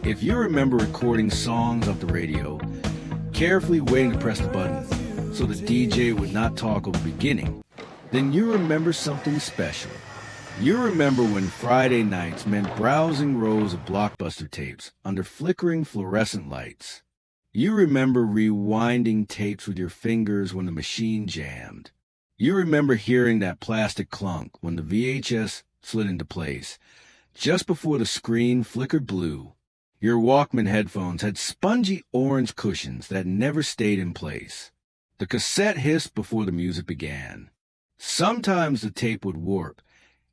If you remember recording songs off the radio, carefully waiting to press the button so the DJ would not talk over the beginning, then you remember something special. You remember when Friday nights meant browsing rows of Blockbuster tapes under flickering fluorescent lights. You remember rewinding tapes with your fingers when the machine jammed. You remember hearing that plastic clunk when the VHS slid into place, just before the screen flickered blue. Your Walkman headphones had spongy orange cushions that never stayed in place. The cassette hissed before the music began. Sometimes the tape would warp,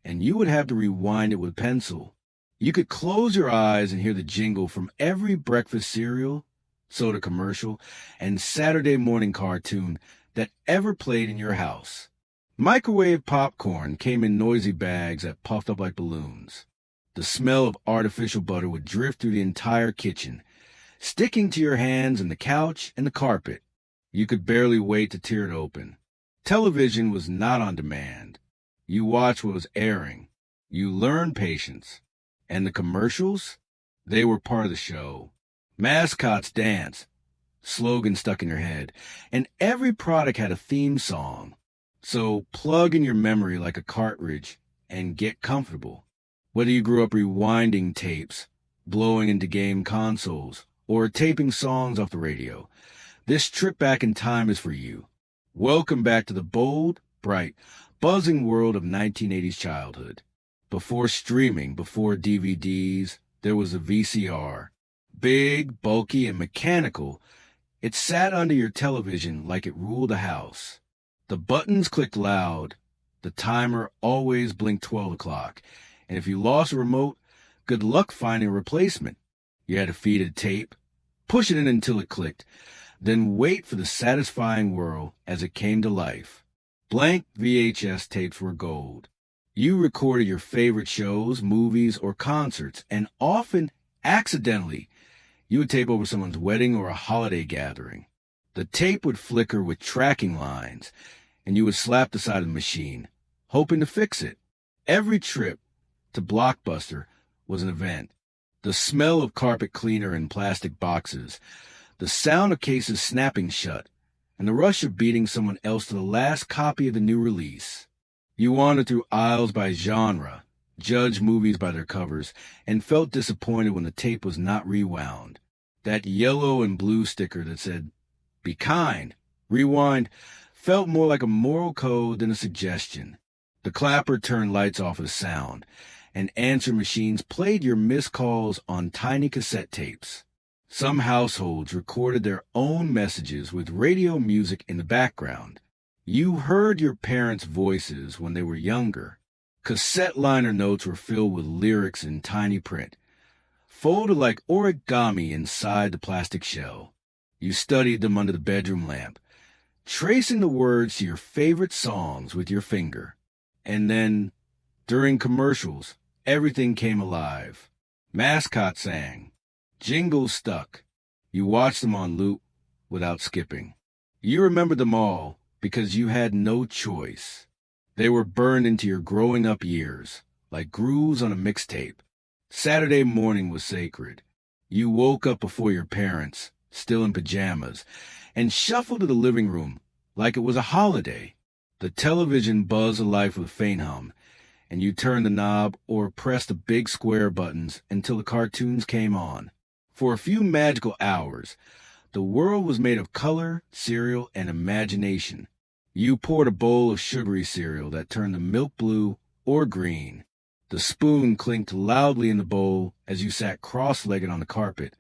and you would have to rewind it with pencil. You could close your eyes and hear the jingle from every breakfast cereal, soda commercial, and Saturday morning cartoon that ever played in your house. Microwave popcorn came in noisy bags that puffed up like balloons. The smell of artificial butter would drift through the entire kitchen, sticking to your hands and the couch and the carpet. You could barely wait to tear it open. Television was not on demand. You watched what was airing. You learned patience. And the commercials? They were part of the show. Mascots danced, slogans stuck in your head, and every product had a theme song. So plug in your memory like a cartridge and get comfortable. Whether you grew up rewinding tapes, blowing into game consoles, or taping songs off the radio, this trip back in time is for you. Welcome back to the bold, bright, buzzing world of 1980s childhood. Before streaming, before DVDs, there was a VCR. Big, bulky, and mechanical, it sat under your television like it ruled the house. The buttons clicked loud. The timer always blinked 12 o'clock. And if you lost a remote, good luck finding a replacement. You had to feed it tape, push it in until it clicked, then wait for the satisfying whirl as it came to life. Blank VHS tapes were gold. You recorded your favorite shows, movies, or concerts, and often, accidentally, you would tape over someone's wedding or a holiday gathering. The tape would flicker with tracking lines, and you would slap the side of the machine, hoping to fix it. Every trip to Blockbuster was an event. The smell of carpet cleaner in plastic boxes, the sound of cases snapping shut, and the rush of beating someone else to the last copy of the new release. You wandered through aisles by genre, judged movies by their covers, and felt disappointed when the tape was not rewound. That yellow and blue sticker that said, "Be kind, rewind," felt more like a moral code than a suggestion. The clapper turned lights off with sound, and answer machines played your missed calls on tiny cassette tapes. Some households recorded their own messages with radio music in the background. You heard your parents' voices when they were younger. Cassette liner notes were filled with lyrics in tiny print, folded like origami inside the plastic shell. You studied them under the bedroom lamp, tracing the words to your favorite songs with your finger. And then, during commercials, everything came alive. Mascots sang. Jingles stuck. You watched them on loop without skipping. You remembered them all because you had no choice. They were burned into your growing up years, like grooves on a mixtape. Saturday morning was sacred. You woke up before your parents, still in pajamas, and shuffled to the living room like it was a holiday. The television buzzed alive with a faint hum, and you turned the knob or pressed the big square buttons until the cartoons came on. For a few magical hours, the world was made of color, cereal, and imagination. You poured a bowl of sugary cereal that turned the milk blue or green. The spoon clinked loudly in the bowl as you sat cross-legged on the carpet,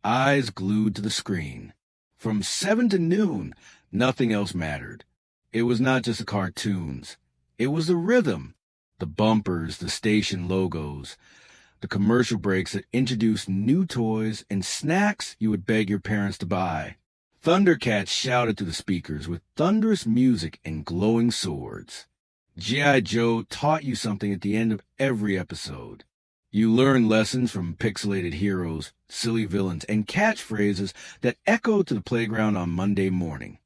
eyes glued to the screen. From 7 to noon, nothing else mattered. It was not just the cartoons. It was the rhythm, the bumpers, the station logos, the commercial breaks that introduced new toys and snacks you would beg your parents to buy. Thundercats shouted through the speakers with thunderous music and glowing swords. G.I. Joe taught you something at the end of every episode. You learned lessons from pixelated heroes, silly villains, and catchphrases that echoed to the playground on Monday morning.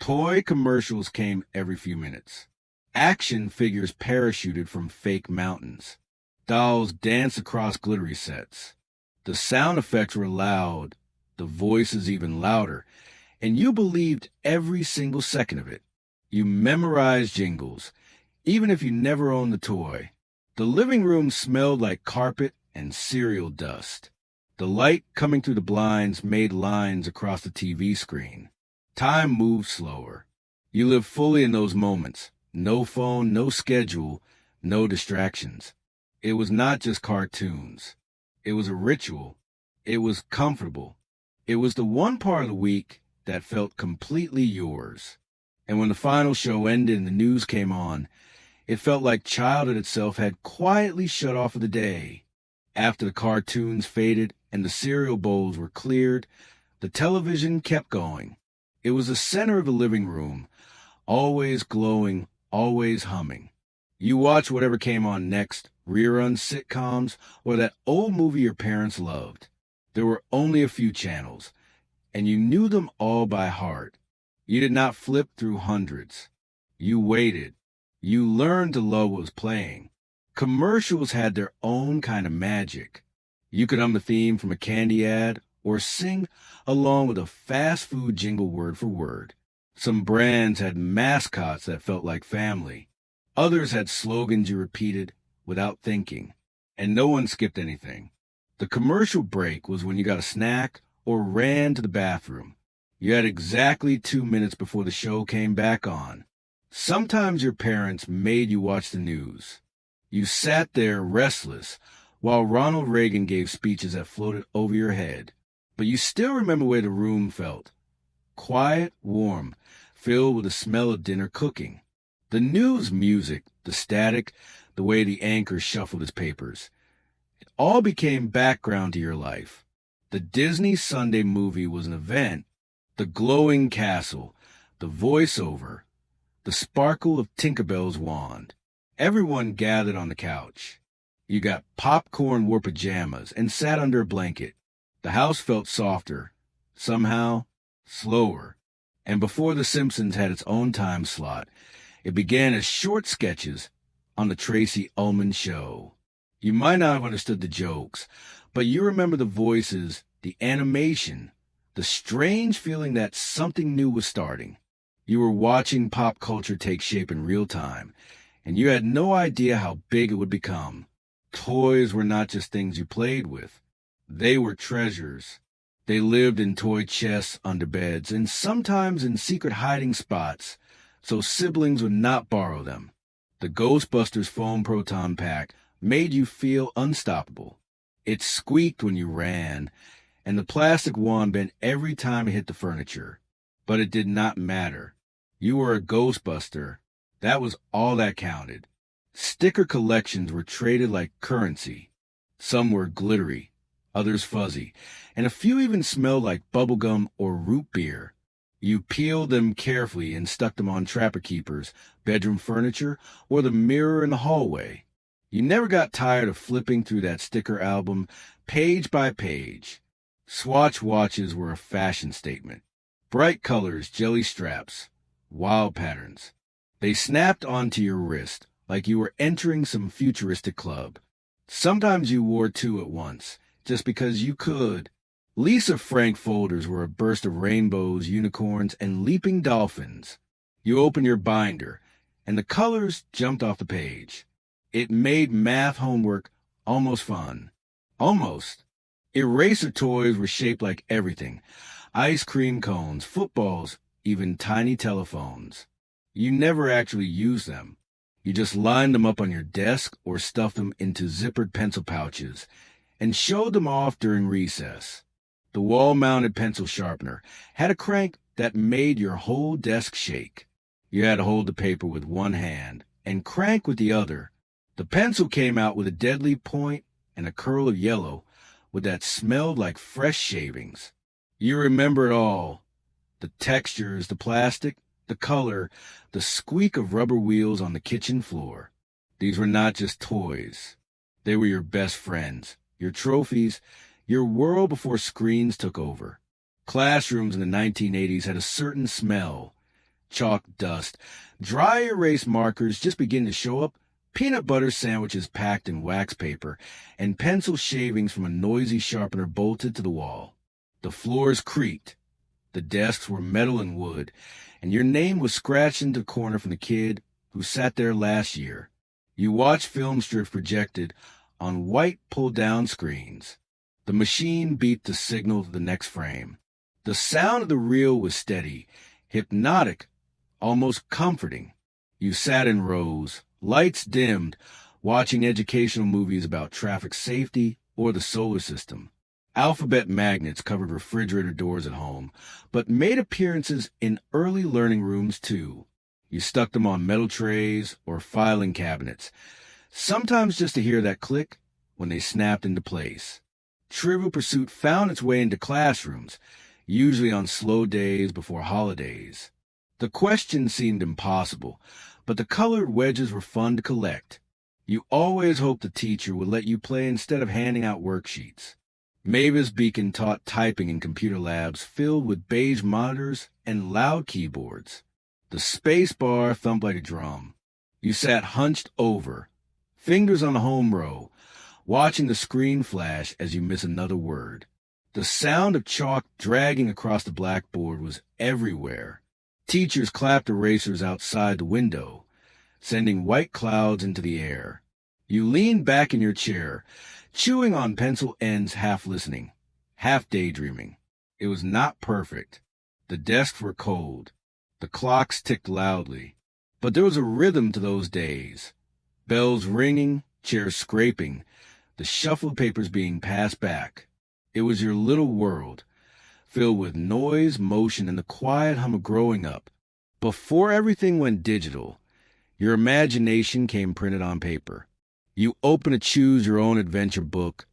Toy commercials came every few minutes. Action figures parachuted from fake mountains. Dolls danced across glittery sets. The sound effects were loud, the voices even louder, and you believed every single second of it. You memorized jingles, even if you never owned the toy. The living room smelled like carpet and cereal dust. The light coming through the blinds made lines across the TV screen. Time moved slower. You lived fully in those moments. No phone, no schedule, no distractions. It was not just cartoons. It was a ritual. It was comfortable. It was the one part of the week that felt completely yours. And when the final show ended and the news came on, it felt like childhood itself had quietly shut off for the day. After the cartoons faded and the cereal bowls were cleared, the television kept going. It was the center of the living room, always glowing, always humming. You watched whatever came on next, rerun sitcoms, or that old movie your parents loved. There were only a few channels, and you knew them all by heart. You did not flip through hundreds. You waited. You learned to love what was playing. Commercials had their own kind of magic. You could hum the theme from a candy ad or sing along with a fast food jingle word for word. Some brands had mascots that felt like family. Others had slogans you repeated without thinking, and no one skipped anything. The commercial break was when you got a snack or ran to the bathroom. You had exactly 2 minutes before the show came back on. Sometimes your parents made you watch the news. You sat there restless while Ronald Reagan gave speeches that floated over your head. But you still remember where the room felt. Quiet, warm, filled with the smell of dinner cooking. The news music, the static, the way the anchor shuffled his papers. It all became background to your life. The Disney Sunday movie was an event. The glowing castle, the voiceover, the sparkle of Tinkerbell's wand. Everyone gathered on the couch. You got popcorn, wore pajamas, and sat under a blanket. The house felt softer, somehow slower. And before The Simpsons had its own time slot, it began as short sketches on the Tracy Ullman Show. You might not have understood the jokes, but you remember the voices, the animation, the strange feeling that something new was starting. You were watching pop culture take shape in real time, and you had no idea how big it would become. Toys were not just things you played with. They were treasures. They lived in toy chests under beds and sometimes in secret hiding spots, so siblings would not borrow them. The Ghostbusters foam proton pack made you feel unstoppable. It squeaked when you ran, and the plastic wand bent every time it hit the furniture. But it did not matter. You were a Ghostbuster. That was all that counted. Sticker collections were traded like currency. Some were glittery, others fuzzy, and a few even smelled like bubblegum or root beer. You peeled them carefully and stuck them on trapper keepers, bedroom furniture, or the mirror in the hallway. You never got tired of flipping through that sticker album page by page. Swatch watches were a fashion statement. Bright colors, jelly straps, wild patterns. They snapped onto your wrist like you were entering some futuristic club. Sometimes you wore two at once, just because you could. Lisa Frank folders were a burst of rainbows, unicorns, and leaping dolphins. You opened your binder, and the colors jumped off the page. It made math homework almost fun. Almost. Eraser toys were shaped like everything. Ice cream cones, footballs, even tiny telephones. You never actually used them. You just lined them up on your desk or stuffed them into zippered pencil pouches and showed them off during recess. The wall-mounted pencil sharpener had a crank that made your whole desk shake. You had to hold the paper with one hand and crank with the other. The pencil came out with a deadly point and a curl of yellow with that smelled like fresh shavings. You remember it all. The textures, the plastic, the color, the squeak of rubber wheels on the kitchen floor. These were not just toys. They were your best friends, your trophies, your world before screens took over. Classrooms in the 1980s had a certain smell. Chalk dust, dry erase markers just beginning to show up peanut butter sandwiches packed in wax paper, and pencil shavings from a noisy sharpener bolted to the wall. The floors creaked. The desks were metal and wood, and your name was scratched into the corner from the kid who sat there last year. You watched film strips projected on white pull-down screens. The machine beeped the signal to the next frame. The sound of the reel was steady, hypnotic, almost comforting. You sat in rows, lights dimmed, watching educational movies about traffic safety or the solar system. Alphabet magnets covered refrigerator doors at home, but made appearances in early learning rooms too. You stuck them on metal trays or filing cabinets, sometimes just to hear that click when they snapped into place. Trivial Pursuit found its way into classrooms, usually on slow days before holidays. The questions seemed impossible, but the colored wedges were fun to collect. You always hoped the teacher would let you play instead of handing out worksheets. Mavis Beacon taught typing in computer labs filled with beige monitors and loud keyboards. The space bar thumped like a drum. You sat hunched over, fingers on the home row, watching the screen flash as you miss another word. The sound of chalk dragging across the blackboard was everywhere. Teachers clapped erasers outside the window, sending white clouds into the air. You leaned back in your chair, chewing on pencil ends, half listening, half daydreaming. It was not perfect. The desks were cold. The clocks ticked loudly. But there was a rhythm to those days. Bells ringing, chairs scraping, the shuffled papers being passed back. It was your little world, filled with noise, motion, and the quiet hum of growing up. Before everything went digital, your imagination came printed on paper. You opened a choose-your-own-adventure book,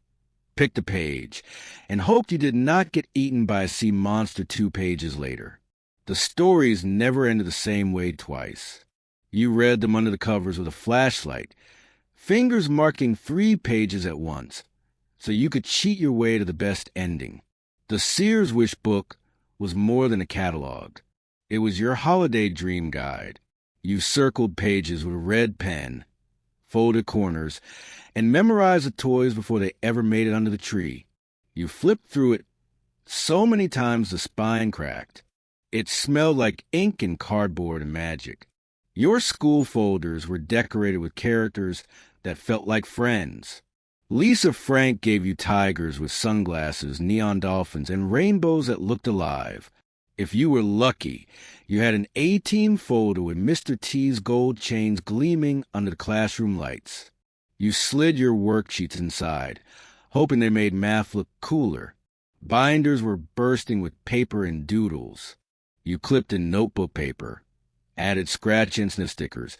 picked a page, and hoped you did not get eaten by a sea monster 2 pages later. The stories never ended the same way twice. You read them under the covers with a flashlight, fingers marking 3 pages at once, so you could cheat your way to the best ending. The Sears Wish book was more than a catalog. It was your holiday dream guide. You circled pages with a red pen, folded corners, and memorized the toys before they ever made it under the tree. You flipped through it so many times the spine cracked. It smelled like ink and cardboard and magic. Your school folders were decorated with characters that felt like friends. Lisa Frank gave you tigers with sunglasses, neon dolphins, and rainbows that looked alive. If you were lucky, you had an A-Team folder with Mr. T's gold chains gleaming under the classroom lights. You slid your worksheets inside, hoping they made math look cooler. Binders were bursting with paper and doodles. You clipped in notebook paper, added scratch and sniff stickers,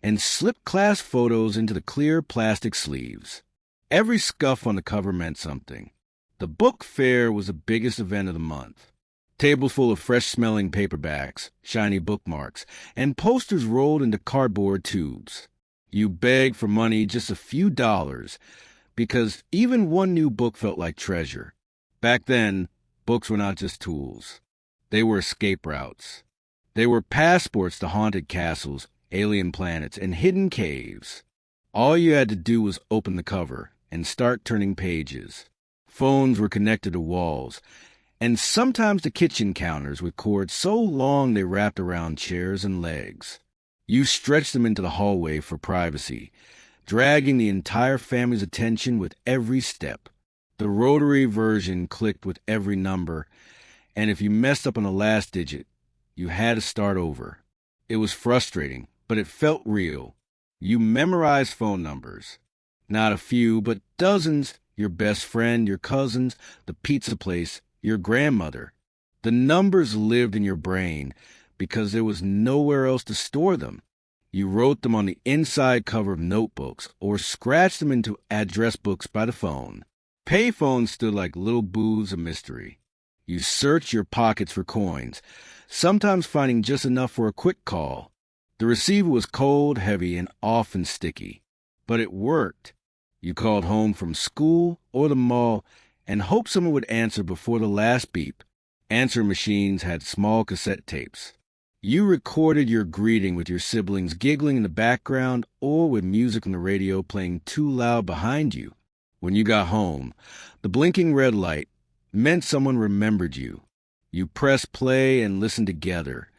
and slipped class photos into the clear plastic sleeves. Every scuff on the cover meant something. The book fair was the biggest event of the month. Tables full of fresh-smelling paperbacks, shiny bookmarks, and posters rolled into cardboard tubes. You begged for money, just a few dollars, because even one new book felt like treasure. Back then, books were not just tools. They were escape routes. They were passports to haunted castles, alien planets, and hidden caves. All you had to do was open the cover and start turning pages. Phones were connected to walls, and sometimes to kitchen counters with cords so long they wrapped around chairs and legs. You stretched them into the hallway for privacy, dragging the entire family's attention with every step. The rotary version clicked with every number, and if you messed up on the last digit, you had to start over. It was frustrating, but it felt real. You memorized phone numbers. Not a few, but dozens. Your best friend, your cousins, the pizza place, your grandmother. The numbers lived in your brain because there was nowhere else to store them. You wrote them on the inside cover of notebooks or scratched them into address books by the phone. Payphones stood like little booths of mystery. You searched your pockets for coins, sometimes finding just enough for a quick call. The receiver was cold, heavy, and often sticky. But it worked. You called home from school or the mall and hoped someone would answer before the last beep. Answering machines had small cassette tapes. You recorded your greeting with your siblings giggling in the background or with music on the radio playing too loud behind you. When you got home, the blinking red light meant someone remembered you. You pressed play and listened together,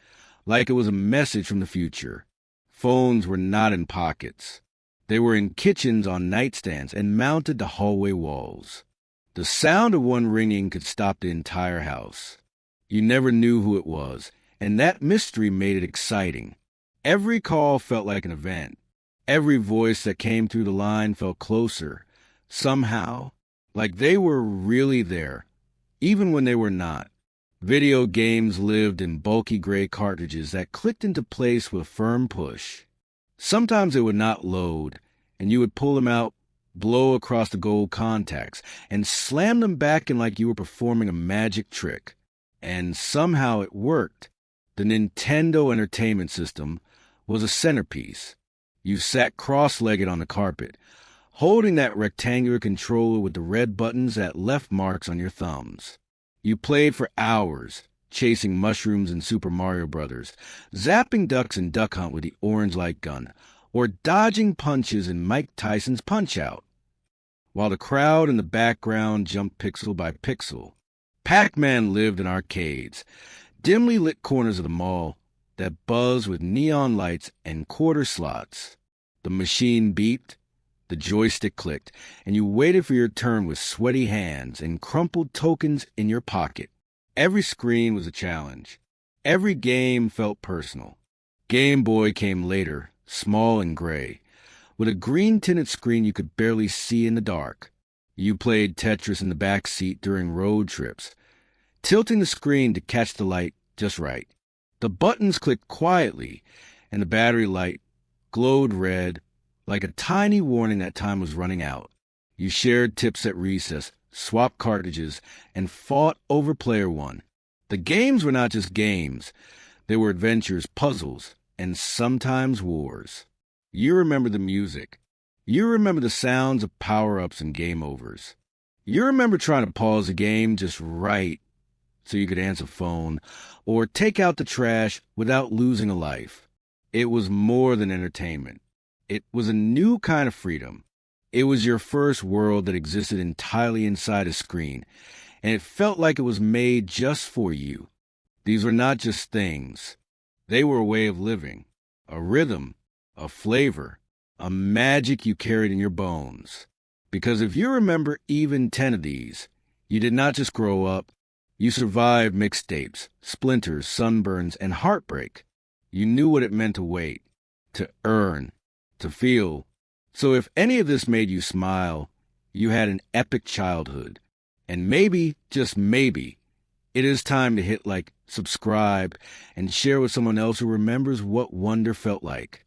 like it was a message from the future. Phones were not in pockets. They were in kitchens on nightstands and mounted to hallway walls. The sound of one ringing could stop the entire house. You never knew who it was, and that mystery made it exciting. Every call felt like an event. Every voice that came through the line felt closer, somehow, like they were really there, even when they were not. Video games lived in bulky gray cartridges that clicked into place with a firm push. Sometimes they would not load, and you would pull them out, blow across the gold contacts, and slam them back in like you were performing a magic trick. And somehow it worked. The Nintendo Entertainment System was a centerpiece. You sat cross-legged on the carpet, holding that rectangular controller with the red buttons that left marks on your thumbs. You played for hours, chasing mushrooms in Super Mario Bros., zapping ducks in Duck Hunt with the orange light gun, or dodging punches in Mike Tyson's Punch-Out! While the crowd in the background jumped pixel by pixel. Pac-Man lived in arcades, dimly lit corners of the mall that buzzed with neon lights and quarter slots. The machine beeped, the joystick clicked, and you waited for your turn with sweaty hands and crumpled tokens in your pocket. Every screen was a challenge. Every game felt personal. Game Boy came later, small and gray, with a green-tinted screen you could barely see in the dark. You played Tetris in the back seat during road trips, tilting the screen to catch the light just right. The buttons clicked quietly, and the battery light glowed red, like a tiny warning that time was running out. You shared tips at recess, swapped cartridges, and fought over Player One. The games were not just games. They were adventures, puzzles, and sometimes wars. You remember the music. You remember the sounds of power-ups and game overs. You remember trying to pause the game just right so you could answer phone or take out the trash without losing a life. It was more than entertainment. It was a new kind of freedom. It was your first world that existed entirely inside a screen, and it felt like it was made just for you. These were not just things. They were a way of living, a rhythm, a flavor, a magic you carried in your bones. Because if you remember even 10 of these, you did not just grow up. You survived mixtapes, splinters, sunburns, and heartbreak. You knew what it meant to wait, to earn, to feel. So if any of this made you smile, you had an epic childhood. And maybe, just maybe, it is time to hit like, subscribe, and share with someone else who remembers what wonder felt like.